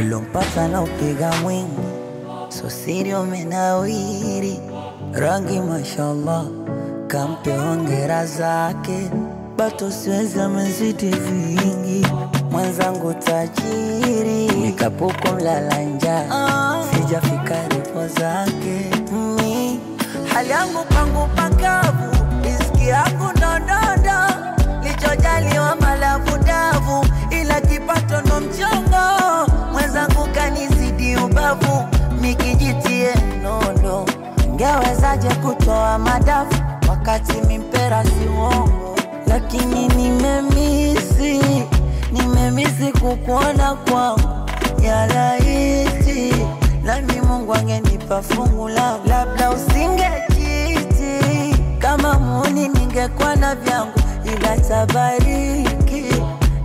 ulompata na upiga mwingi, so siri umenawiri, rangi mashallah, kampe hongera zake, bato siwezi amezidi vingi, mwenzangu tajiri, nikapuko mlala njaa, sijafika ripo zake. Hali yangu pangu pakavu, riziki yangu ndodondo, lichojaliwa malavu davu, ila kipato ndo mchongo, mwenzangu kanizidi ubavu, mikijitie nondo. Ngewezaje kutoa madafu wakati mimpera si uongo, lakini nimemisi kukuona kwangu, ya laiti nami Mungu angenipa fungu langu, labda usingejiti kama muni ningekuwa na vyangu, ila tabariki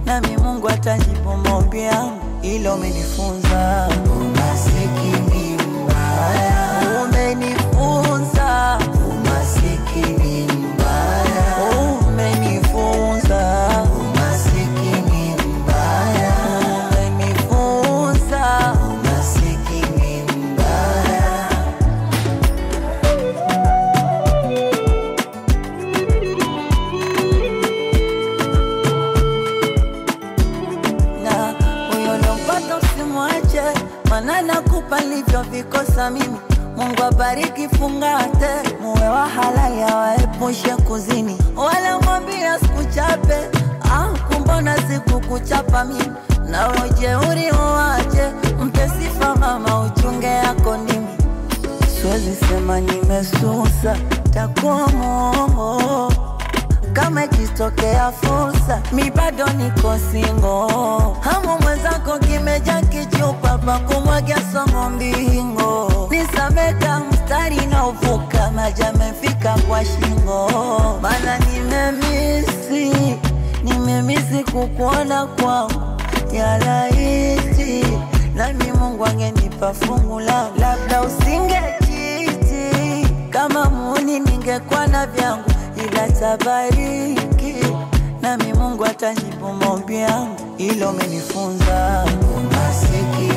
nami Mungu atajibu maombi yangu. Ilo umenifunza umasikini mbaya, umenifunza umasikini mbaya, umenifunza umasikini mbaya, umenifunza umasikini mbaya. Na huyo lompata usimwache, maana nakupa livyo vikosa mimi. Mungu abariki fungate, muwe wa halali awaepushe kuzini, wala mwambia sikuchape, kumbona siku kuchapa mimi, na ujeuri uwache, mpe sifa mama uchunge yako nimi. Siwezi sema nimesusa, takuwa mongo, kama ikitokea fursa, mi bado niko singo. Hamu mwenzako kimeja kichupa, pa kumwagia somo mbingo, nisameka mstari na uvuka, maji yamefika kwa shingo. Maana nimemisi kukuona kwangu, ya laiti nami Mungu angenipa fungu langu, labda usingejiti kama muni ningekuwa na vyangu, ila tabariki nami Mungu atajibu maombi yangu. Ilo umenifunza umasikini